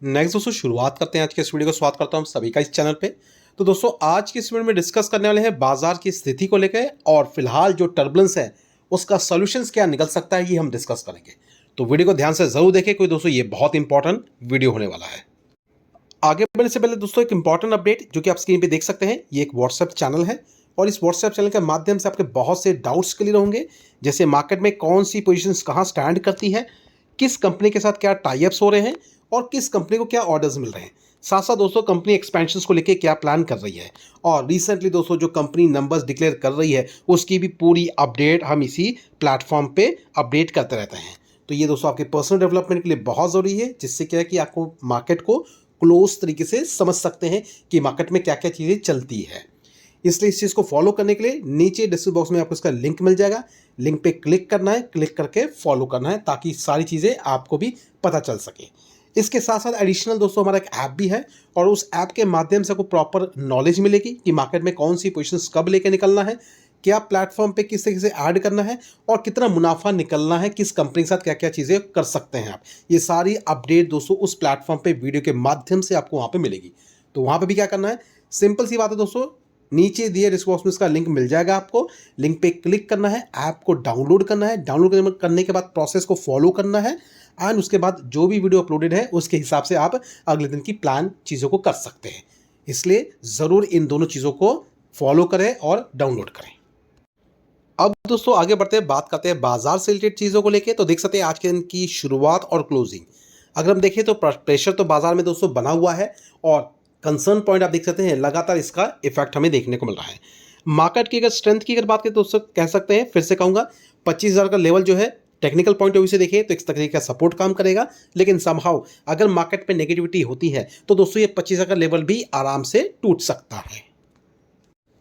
Next दोस्तों शुरुआत करते हैं आज के इस वीडियो को। स्वागत करता हूं सभी का इस चैनल पे। तो दोस्तों आज की इस वीडियो में डिस्कस करने वाले हैं बाजार की स्थिति को लेकर और फिलहाल जो टर्बुलेंस है उसका सॉल्यूशंस क्या निकल सकता है ये हम डिस्कस करेंगे। तो वीडियो को ध्यान से जरूर देखें क्योंकि दोस्तों ये बहुत इंपॉर्टेंट वीडियो होने वाला है। आगे बढ़ने से पहले दोस्तों एक इंपॉर्टेंट अपडेट जो कि आप स्क्रीन पे देख सकते हैं, ये एक व्हाट्सएप चैनल है और इस व्हाट्सएप चैनल के माध्यम से आपके बहुत से डाउट्स क्लियर होंगे। जैसे मार्केट में कौन सी पोजीशंस कहाँ स्टैंड करती है, किस कंपनी के साथ क्या टाई अप्स हो रहे हैं और किस कंपनी को क्या ऑर्डर्स मिल रहे हैं। साथ साथ दोस्तों कंपनी एक्सपेंशंस को लेके क्या प्लान कर रही है और रिसेंटली दोस्तों जो कंपनी नंबर्स डिक्लेयर कर रही है उसकी भी पूरी अपडेट हम इसी प्लेटफॉर्म पे अपडेट करते रहते हैं। तो ये दोस्तों आपके पर्सनल डेवलपमेंट के लिए बहुत ज़रूरी है, जिससे क्या है कि आपको मार्केट को क्लोज तरीके से समझ सकते हैं कि मार्केट में क्या क्या चीज़ें चलती है। इसलिए इस चीज़ को फॉलो करने के लिए नीचे डिस्क्रिप्शन बॉक्स में आपको इसका लिंक मिल जाएगा। लिंक पे क्लिक करना है, क्लिक करके फॉलो करना है ताकि सारी चीज़ें आपको भी पता चल सके। इसके साथ साथ एडिशनल दोस्तों हमारा एक ऐप भी है और उस ऐप के माध्यम से आपको प्रॉपर नॉलेज मिलेगी कि मार्केट में कौन सी पोजीशंस कब लेके निकलना है, क्या प्लेटफॉर्म पे किस तरीके से ऐड करना है और कितना मुनाफा निकलना है, किस कंपनी के साथ क्या क्या चीज़ें कर सकते हैं आप। ये सारी अपडेट दोस्तों उस प्लेटफॉर्म पे वीडियो के माध्यम से आपको वहाँ पे मिलेगी। तो वहाँ पे भी क्या करना है, सिंपल सी बात है दोस्तों, नीचे दिए डिस्क्रिप्शन बॉक्स में इसका लिंक मिल जाएगा। आपको लिंक पे क्लिक करना है, ऐप को डाउनलोड करना है, डाउनलोड करने के बाद प्रोसेस को फॉलो करना है एंड उसके बाद जो भी वीडियो अपलोडेड है उसके हिसाब से आप अगले दिन की प्लान चीज़ों को कर सकते हैं। इसलिए ज़रूर इन दोनों चीज़ों को फॉलो करें और डाउनलोड करें। अब दोस्तों आगे बढ़ते हैं, बात करते हैं बाजार से रिलेटेड चीज़ों को लेके। तो देख सकते हैं आज के दिन की शुरुआत और क्लोजिंग अगर हम देखें तो प्रेशर तो बाजार में दोस्तों बना हुआ है और कंसर्न पॉइंट आप देख सकते हैं लगातार इसका इफेक्ट हमें देखने को मिल रहा है। मार्केट की अगर स्ट्रेंथ की अगर बात करें तो दोस्तों कह सकते हैं, फिर से कहूँगा, 25,000 का लेवल जो है टेक्निकल पॉइंट ऑफ व्यू से देखें तो इस तरीके का सपोर्ट काम करेगा। लेकिन समहाउ अगर मार्केट में नेगेटिविटी होती है तो दोस्तों ये 25,000 का लेवल भी आराम से टूट सकता है।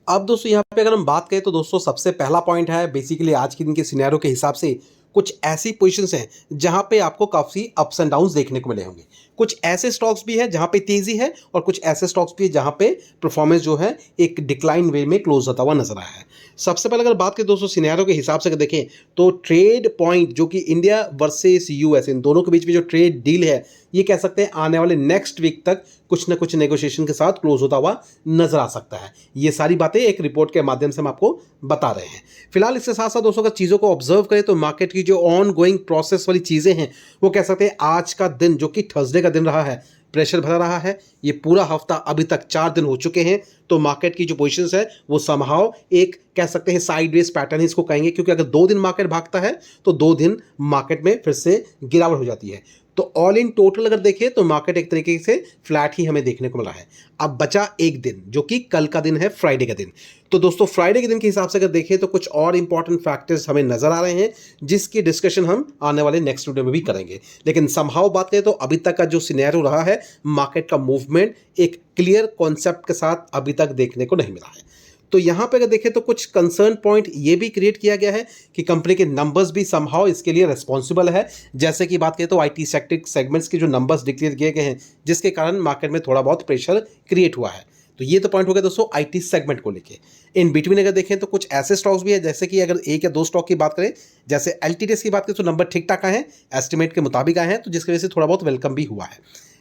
अब दोस्तों यहाँ पे अगर हम बात करें तो दोस्तों सबसे पहला पॉइंट है बेसिकली आज के दिन के सिनेरियो के हिसाब से कुछ ऐसी पोजीशंस हैं जहां पे आपको काफ़ी अप्स एंड डाउन्स देखने को मिले होंगे। कुछ ऐसे स्टॉक्स भी है जहां पे तेजी है और कुछ ऐसे स्टॉक्स भी है जहां पे परफॉर्मेंस जो है एक डिक्लाइन वे में क्लोज होता हुआ नजर आया है। सबसे पहले अगर बात करें दोस्तों सिनेरियो के हिसाब से अगर देखें तो ट्रेड पॉइंट जो कि इंडिया वर्सेस यूएस इन दोनों के बीच में जो ट्रेड डील है ये कह सकते हैं आने वाले नेक्स्ट वीक तक कुछ ना कुछ नेगोशिएशन के साथ क्लोज होता हुआ नजर आ सकता है। ये सारी बातें एक रिपोर्ट के माध्यम से हम आपको बता रहे हैं। फिलहाल इसके साथ साथ दोस्तों अगर चीज़ों को ऑब्जर्व करें तो मार्केट की जो ऑन गोइंग प्रोसेस वाली चीज़ें हैं वो कह सकते हैं आज का दिन जो कि थर्सडे का दिन रहा है प्रेशर भरा रहा है। ये पूरा हफ्ता अभी तक 4 दिन हो चुके हैं तो मार्केट की जो पोजीशंस है वो समहाउ एक कह सकते हैं साइडवेज पैटर्न ही इसको कहेंगे, क्योंकि अगर 2 दिन मार्केट भागता है तो 2 दिन मार्केट में फिर से गिरावट हो जाती है। तो ऑल इन टोटल अगर देखें तो मार्केट एक तरीके से फ्लैट ही हमें देखने को मिला है। अब बचा एक दिन जो कि कल का दिन है, फ्राइडे का दिन। तो दोस्तों फ्राइडे के दिन के हिसाब से अगर देखें तो कुछ और इंपॉर्टेंट फैक्टर्स हमें नजर आ रहे हैं जिसकी डिस्कशन हम आने वाले नेक्स्ट वीडियो में भी करेंगे। लेकिन समहाउ बात करें तो अभी तक का जो सिनेरियो रहा है मार्केट का मूवमेंट एक क्लियर कॉन्सेप्ट के साथ अभी तक देखने को नहीं मिला है। तो यहाँ पे अगर देखें तो कुछ कंसर्न पॉइंट ये भी क्रिएट किया गया है कि कंपनी के नंबर्स भी समहाउ इसके लिए रिस्पॉन्सिबल है। जैसे कि बात करें तो आईटी सेक्टर सेगमेंट्स के जो नंबर्स डिक्लेयर किए गए हैं जिसके कारण मार्केट में थोड़ा बहुत प्रेशर क्रिएट हुआ है। तो ये तो पॉइंट हो गया दोस्तों आईटी सेगमेंट को लेके। इन बिटवीन अगर देखें तो कुछ ऐसे स्टॉक्स भी है, जैसे कि अगर एक या दो स्टॉक की बात करें, जैसे एलटीडीएस की बात करें तो नंबर ठीक ठाक आए हैं, एस्टिमेट के मुताबिक आए हैं, तो जिसकी वजह से थोड़ा बहुत वेलकम भी हुआ है।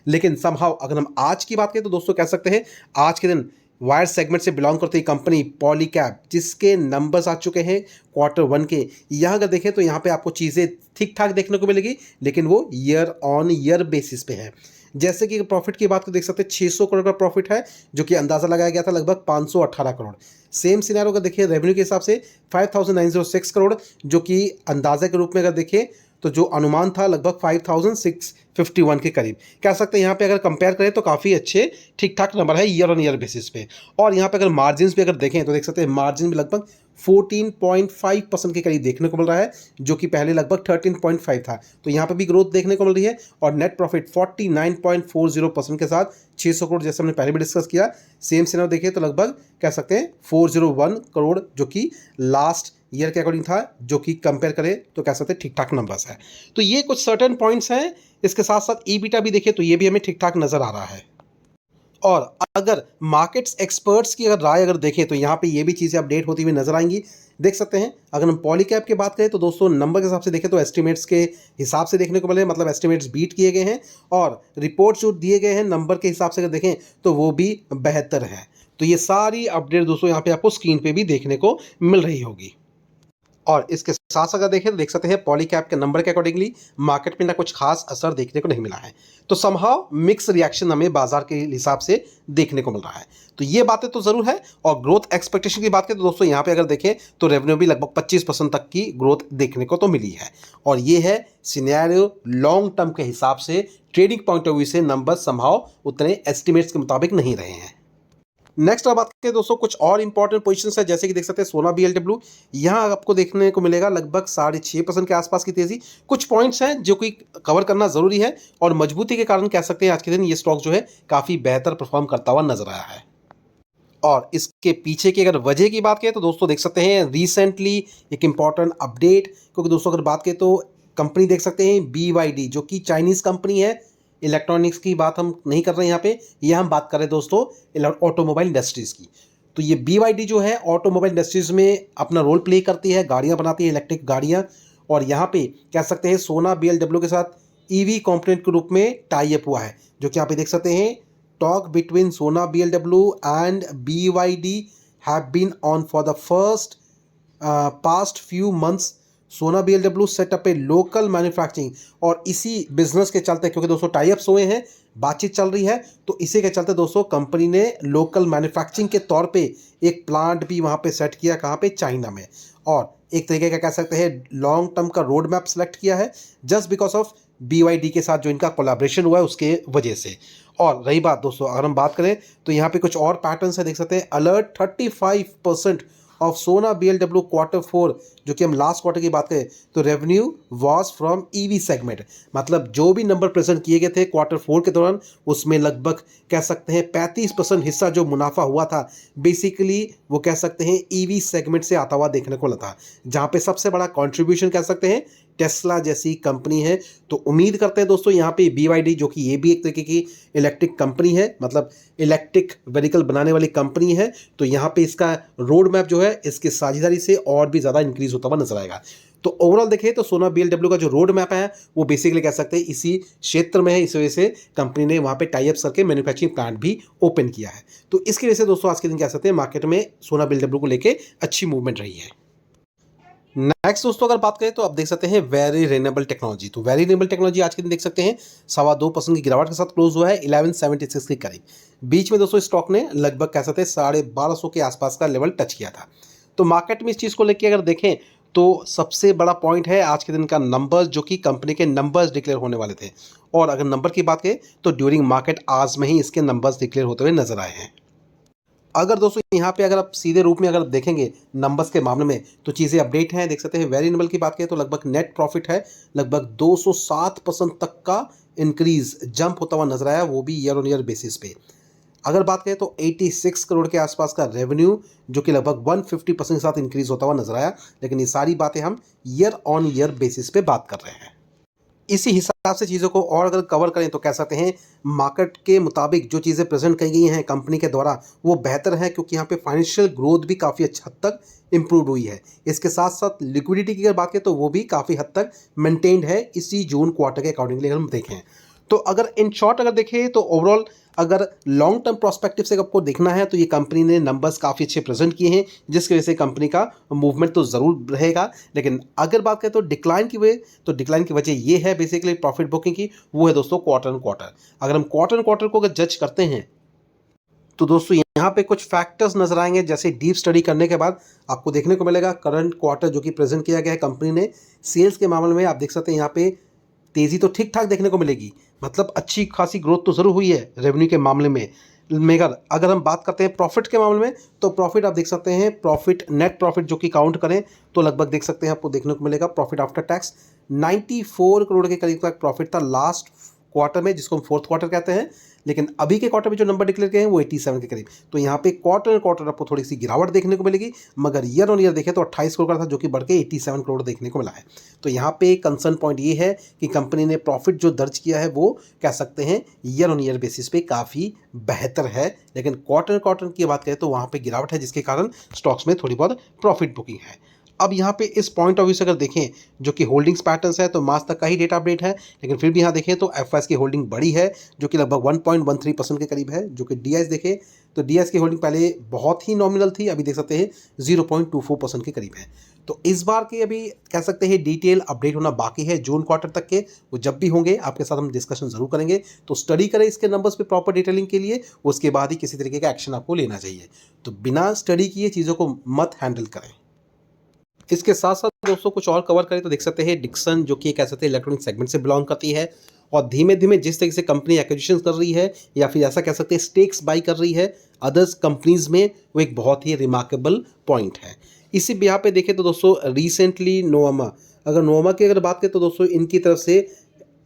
लेकिन समहाउ अगर हम आज की बात करें तो दोस्तों कह सकते हैं आज के दिन वायर सेगमेंट से बिलोंग करती कंपनी पॉलीकैब जिसके नंबर्स आ चुके हैं Q1 के, यहाँ अगर देखें तो यहाँ पे आपको चीज़ें ठीक ठाक देखने को मिलेगी, लेकिन वो ईयर ऑन ईयर बेसिस पे है। जैसे कि प्रॉफिट की बात को देख सकते हैं 600 करोड़ का प्रॉफिट है जो कि अंदाज़ा लगाया गया था लगभग 518 करोड़। सेम सिनेरियो अगर देखिए रेवेन्यू के हिसाब से 5,906 करोड़ जो कि अंदाजे के रूप में अगर देखें तो जो अनुमान था लगभग 5,651 के करीब। कह सकते हैं यहाँ पे अगर कंपेयर करें तो काफ़ी अच्छे ठीक ठाक नंबर है ईयर ऑन ईयर बेसिस पे। और यहाँ पे अगर मार्जिन भी अगर देखें तो देख सकते हैं मार्जिन भी लगभग 14.5% के करीब देखने को मिल रहा है जो कि पहले लगभग 13.5 था। तो यहाँ पे भी ग्रोथ देखने को मिल रही है। और नेट प्रॉफिट 49.40% के साथ 600 करोड़ जैसे हमने पहले भी डिस्कस किया। सेम सिनेरियो देखिए तो लगभग कह सकते हैं 401 करोड़ जो कि लास्ट ईयर के अकॉर्डिंग था, जो कि कंपेयर करें तो कह सकते हैं ठीक ठाक नंबर्स है। तो ये कुछ सर्टेन पॉइंट्स हैं। इसके साथ साथ ईबीटा भी देखिए तो ये भी हमें ठीक ठाक नजर आ रहा है। और अगर मार्केट्स एक्सपर्ट्स की अगर राय अगर देखें तो यहाँ पे ये भी चीज़ें अपडेट होती हुई नजर आएंगी। देख सकते हैं अगर हम पॉलीकैब की बात करें तो दोस्तों नंबर के हिसाब से देखें तो एस्टिमेट्स के हिसाब से देखने को मिले, मतलब एस्टिमेट्स बीट किए गए हैं और रिपोर्ट जो दिए गए हैं नंबर के हिसाब से अगर देखें तो वो भी बेहतर है। तो ये सारी अपडेट दोस्तों यहाँ पे आपको स्क्रीन पे भी देखने को मिल रही होगी। और इसके साथ अगर देखें तो देख सकते हैं पॉलीकैब के नंबर के अकॉर्डिंगली मार्केट में ना कुछ खास असर देखने को नहीं मिला है। तो समहाउ मिक्स रिएक्शन हमें बाजार के हिसाब से देखने को मिल रहा है। तो ये बातें तो ज़रूर है। और ग्रोथ एक्सपेक्टेशन की बात करें तो दोस्तों यहाँ पे अगर देखें तो रेवेन्यू भी लगभग 25% तक की ग्रोथ देखने को तो मिली है। और ये है सिनेरियो लॉन्ग टर्म के हिसाब से, ट्रेडिंग पॉइंट ऑफ व्यू से नंबर समहाउ उतने एस्टिमेट्स के मुताबिक नहीं रहे हैं। नेक्स्ट अब बात करें दोस्तों कुछ और इंपॉर्टेंट पोजीशंस है, जैसे कि देख सकते हैं सोना BLW, यहाँ आपको देखने को मिलेगा लगभग 6.5% के आसपास की तेजी। कुछ पॉइंट्स हैं जो कि कवर करना जरूरी है और मजबूती के कारण कह सकते हैं आज के दिन ये स्टॉक जो है काफ़ी बेहतर परफॉर्म करता हुआ नजर आया है। और इसके पीछे की अगर वजह की बात करें तो दोस्तों देख सकते हैं रिसेंटली एक इंपॉर्टेंट अपडेट, क्योंकि दोस्तों अगर बात करें तो कंपनी देख सकते हैं BYD जो कि चाइनीज़ कंपनी है, इलेक्ट्रॉनिक्स की बात हम नहीं कर रहे हैं यहाँ पे, यह हम बात कर रहे हैं दोस्तों ऑटोमोबाइल इंडस्ट्रीज़ की। तो ये BYD जो है ऑटोमोबाइल इंडस्ट्रीज़ में अपना रोल प्ले करती है, गाड़ियाँ बनाती है, इलेक्ट्रिक गाड़ियाँ। और यहाँ पे कह सकते हैं सोना BLW के साथ EV कंपोनेंट के रूप में टाई अप हुआ है, जो कि यहाँ पे देख सकते हैं talk between Sona BLW and BYD have been on for the first past few months. Sona BLW setup a local manufacturing, और इसी बिजनेस के चलते, क्योंकि दोस्तों टाई अप्स हुए हैं, बातचीत चल रही है, तो इसी के चलते दोस्तों कंपनी ने लोकल मैन्युफैक्चरिंग के तौर पे एक प्लांट भी वहाँ पे सेट किया, कहाँ पे, चाइना में। और एक तरीके का कह सकते हैं लॉन्ग टर्म का रोड मैप सेलेक्ट किया है जस्ट बिकॉज ऑफ BYD के साथ जो इनका कोलैबोरेशन हुआ है उसके वजह से। और रही बात दोस्तों अगर हम बात करें तो यहाँ पे कुछ और पैटर्न्स है, देख सकते हैं अलर्ट 35% ऑफ सोना BLW Q4, जो कि हम लास्ट क्वार्टर की बात करें तो revenue was from EV segment, मतलब जो भी नंबर प्रेजेंट किए गए थे Q4 के दौरान उसमें लगभग कह सकते हैं 35% हिस्सा जो मुनाफा हुआ था बेसिकली वो कह सकते हैं EV सेगमेंट से आता हुआ देखने को लगा, जहाँ पे सबसे बड़ा कॉन्ट्रीब्यूशन कह सकते हैं टेस्ला जैसी कंपनी है। तो उम्मीद करते हैं दोस्तों यहाँ पे BYD जो कि ये भी एक तरीके की इलेक्ट्रिक कंपनी है, मतलब इलेक्ट्रिक व्हीकल बनाने वाली कंपनी है, तो यहाँ पे इसका रोड मैप जो है इसकी साझेदारी से और भी ज़्यादा इंक्रीज होता हुआ नजर आएगा। तो ओवरऑल देखें तो सोना BLW का जो रोड मैप है वो बेसिकली कह सकते हैं इसी क्षेत्र में है, इस वजह से कंपनी ने वहाँ पे टाई अप करके मैन्युफैक्चरिंग प्लांट भी ओपन किया है। तो इसकी वजह से दोस्तों आज के दिन कह सकते हैं मार्केट में सोना BLW को लेकर अच्छी मूवमेंट रही है। नेक्स्ट दोस्तों अगर बात करें तो आप देख सकते हैं वेरी रिन्यूएबल टेक्नोलॉजी। तो वेरी रिन्यूएबल टेक्नोलॉजी आज के दिन देख सकते हैं 2.25% की गिरावट के साथ क्लोज हुआ है 1176 के करीब। बीच में दोस्तों स्टॉक ने लगभग कह सकते हैं 1250 के आसपास का लेवल टच किया था। तो मार्केट में इस चीज़ को लेकर अगर देखें तो सबसे बड़ा पॉइंट है आज के दिन का नंबर्स, जो कि कंपनी के नंबर्स डिक्लेयर होने वाले थे। और अगर नंबर की बात करें तो ड्यूरिंग मार्केट आज में ही इसके नंबर्स डिक्लेयर होते हुए नजर आए हैं। अगर दोस्तों यहाँ पे अगर आप सीधे रूप में अगर देखेंगे नंबर्स के मामले में तो चीज़ें अपडेट हैं, देख सकते हैं वेरी रिन्यूएबल की बात करें तो लगभग नेट प्रॉफिट है लगभग 207% तक का इंक्रीज जंप होता हुआ नजर आया, वो भी ईयर ऑन ईयर बेसिस पे। अगर बात करें तो 86 करोड़ के आसपास का रेवेन्यू जो कि लगभग 150% के साथ इंक्रीज होता हुआ नजर आया। लेकिन ये सारी बातें हम ईयर ऑन ईयर बेसिस पे बात कर रहे हैं। इसी हिसाब से चीज़ों को और अगर कवर करें तो कह सकते हैं मार्केट के मुताबिक जो चीज़ें प्रेजेंट की गई हैं कंपनी के द्वारा वो बेहतर है, क्योंकि यहाँ पे फाइनेंशियल ग्रोथ भी काफ़ी अच्छा हद तक इम्प्रूव हुई है। इसके साथ साथ लिक्विडिटी की अगर बात करें तो वो भी काफ़ी हद तक मेंटेन्ड है इसी जून क्वार्टर के अकॉर्डिंगली अगर हम देखें। तो अगर इन शॉर्ट अगर देखें तो ओवरऑल अगर लॉन्ग टर्म प्रोस्पेक्टिव से आपको देखना है तो ये कंपनी ने नंबर्स काफ़ी अच्छे प्रेजेंट किए हैं, जिसकी वजह से कंपनी का मूवमेंट तो ज़रूर रहेगा। लेकिन अगर बात करें तो डिक्लाइन की वजह ये है बेसिकली प्रॉफिट बुकिंग की, वो है दोस्तों क्वार्टर ऑन क्वार्टर। अगर हम क्वार्टर ऑन क्वार्टर को अगर जज करते हैं तो दोस्तों यहाँ पे कुछ फैक्टर्स नजर आएंगे, जैसे डीप स्टडी करने के बाद आपको देखने को मिलेगा करंट क्वार्टर जो कि प्रेजेंट किया गया है कंपनी ने, सेल्स के मामले में आप देख सकते हैं यहाँ पे तेज़ी तो ठीक ठाक देखने को मिलेगी, मतलब अच्छी खासी ग्रोथ तो ज़रूर हुई है रेवेन्यू के मामले में। मगर अगर हम बात करते हैं प्रॉफिट के मामले में तो प्रॉफिट आप देख सकते हैं प्रॉफिट नेट प्रॉफिट जो कि काउंट करें तो लगभग देख सकते हैं आपको देखने को मिलेगा प्रॉफिट आफ्टर टैक्स 94 करोड़ के करीब तक प्रॉफिट था लास्ट क्वार्टर में, जिसको हम फोर्थ क्वार्टर कहते हैं। लेकिन अभी के क्वार्टर में जो नंबर डिक्लेयर किए हैं वो 87 के करीब। तो यहाँ पे क्वार्टर आपको थोड़ी सी गिरावट देखने को मिलेगी, मगर ईयर ऑन ईयर देखें तो 28 करोड़ का था जो कि बढ़ के 87 करोड़ देखने को मिला है। तो यहाँ पे कंसर्न पॉइंट ये है कि कंपनी ने प्रॉफिट जो दर्ज किया है वो कह सकते हैं ईयर ऑन ईयर बेसिस पे काफ़ी बेहतर है, लेकिन क्वार्टर की बात करें तो वहाँ पे गिरावट है, जिसके कारण स्टॉक्स में थोड़ी बहुत प्रॉफिट बुकिंग है। अब यहाँ पे इस पॉइंट ऑफ व्यू से अगर देखें जो कि होल्डिंग्स पैटर्न्स है तो मार्च तक का ही डेटा अपडेट है, लेकिन फिर भी यहाँ देखें तो एफआईएस की होल्डिंग बड़ी है जो कि लगभग 1.13% के करीब है। जो कि डीआईएस देखें तो डीआईएस की होल्डिंग पहले बहुत ही नॉमिनल थी, अभी देख सकते हैं 0.24% के करीब है। तो इस बार के अभी कह सकते हैं डिटेल अपडेट होना बाकी है जून क्वार्टर तक के, वो जब भी होंगे आपके साथ हम डिस्कशन जरूर करेंगे। तो स्टडी करें इसके नंबर्स पे प्रॉपर डिटेलिंग के लिए, उसके बाद ही किसी तरीके का एक्शन आपको लेना चाहिए। तो बिना स्टडी किए चीज़ों को मत हैंडल करें। इसके साथ साथ दोस्तों कुछ और कवर करें तो देख सकते हैं डिक्सन जो कि कह सकते हैं इलेक्ट्रॉनिक सेगमेंट से बिलोंग करती है, और धीमे धीमे जिस तरीके से कंपनी एक्विजिशन कर रही है या फिर ऐसा कह सकते हैं स्टेक्स बाई कर रही है अदर्स कंपनीज में, वो एक बहुत ही रिमार्केबल पॉइंट है। इसी यहाँ पे देखें तो दोस्तों रिसेंटली नोवामा, अगर नोवामा की अगर बात करें तो दोस्तों इनकी तरफ से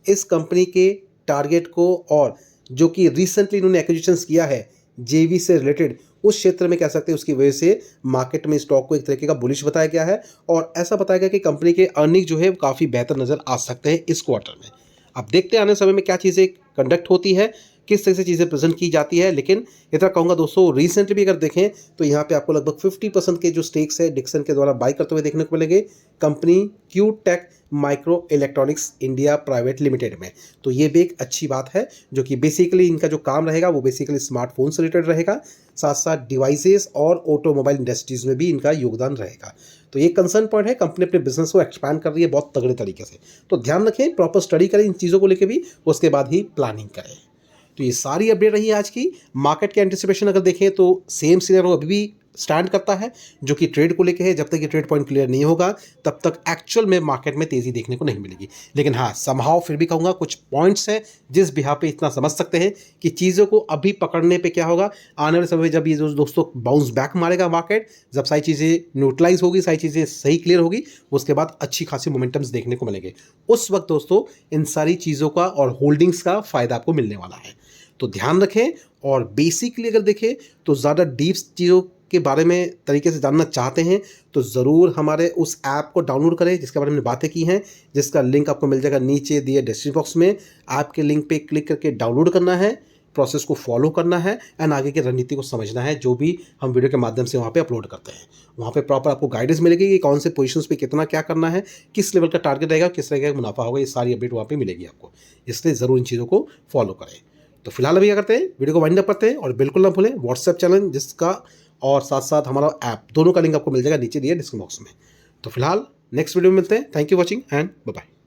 इस कंपनी के टारगेट को और जो कि रिसेंटली इन्होंने एक्विजिशंस किया है जेवी से रिलेटेड उस क्षेत्र में कह सकते हैं उसकी वजह से मार्केट में स्टॉक को एक तरीके का बुलिश बताया गया है, और ऐसा बताया गया कि कंपनी के अर्निंग जो है काफ़ी बेहतर नज़र आ सकते हैं इस क्वार्टर में। अब देखते हैं आने समय में क्या चीज़ें कंडक्ट होती है, किस तरह से चीज़ें प्रेजेंट की जाती है। लेकिन इतना कहूँगा दोस्तों रिसेंटली भी अगर देखें तो यहाँ पे आपको लगभग 50% के जो स्टेक्स है डिक्सन के द्वारा बाई करते हुए देखने को मिलेंगे company Q tech micro electronics India private limited में। तो ये भी एक अच्छी बात है जो कि बेसिकली इनका जो काम रहेगा वो बेसिकली स्मार्टफोन से रिलेटेड रहेगा, साथ साथ डिवाइसेस और ऑटोमोबाइल इंडस्ट्रीज में भी इनका योगदान रहेगा। तो ये कंसर्न पॉइंट है, कंपनी अपने बिजनेस को एक्सपैंड कर रही है बहुत तगड़े तरीके से। तो ध्यान रखें, प्रॉपर स्टडी करें इन चीज़ों को लेकर भी, उसके बाद ही प्लानिंग करें। तो ये सारी अपडेट रही है आज की। मार्केट के एंटिसिपेशन अगर देखें तो सेम सिनेरियो अभी भी स्टैंड करता है जो कि ट्रेड को लेके है। जब तक ये ट्रेड पॉइंट क्लियर नहीं होगा तब तक एक्चुअल में मार्केट में तेजी देखने को नहीं मिलेगी। लेकिन हाँ, समहाउ फिर भी कहूँगा कुछ पॉइंट्स हैं जिस बिहार पे इतना समझ सकते हैं कि चीज़ों को अभी पकड़ने पे क्या होगा आने वाले समय में, जब ये दोस्तों बाउंस बैक मारेगा मार्केट, जब सारी चीज़ें न्यूट्रलाइज होगी, सारी चीज़ें सही क्लियर होगी, उसके बाद अच्छी खासी मोमेंटम्स देखने को मिलेंगे। उस वक्त दोस्तों इन सारी चीज़ों का और होल्डिंग्स का फ़ायदा आपको मिलने वाला है। तो ध्यान रखें, और बेसिकली अगर देखें तो ज़्यादा डीप चीज़ों के बारे में तरीके से जानना चाहते हैं तो ज़रूर हमारे उस ऐप को डाउनलोड करें जिसके बारे में बातें की हैं, जिसका लिंक आपको मिल जाएगा नीचे दिए डिस्क्रिप्शन बॉक्स में। ऐप के लिंक पे क्लिक करके डाउनलोड करना है, प्रोसेस को फॉलो करना है एंड आगे की रणनीति को समझना है जो भी हम वीडियो के माध्यम से वहाँ पे अपलोड करते हैं। वहाँ पे प्रॉपर आपको गाइडेंस मिलेगी कि कौन से पोजीशंस पे कितना क्या करना है, किस लेवल का टारगेट रहेगा, किस तरह का मुनाफा होगा, ये सारी अपडेट वहाँ पे मिलेगी आपको। इसलिए ज़रूर इन चीज़ों को फॉलो करें। तो फिलहाल अभी क्या करते हैं, वीडियो को वाइंड अप करते हैं, और बिल्कुल ना भूलें व्हाट्सएप चैनल जिसका और साथ साथ हमारा ऐप, दोनों का लिंक आपको मिल जाएगा नीचे दिए डिस्क्रिप्शन बॉक्स में। तो फिलहाल नेक्स्ट वीडियो में मिलते हैं। Thank you watching and bye bye.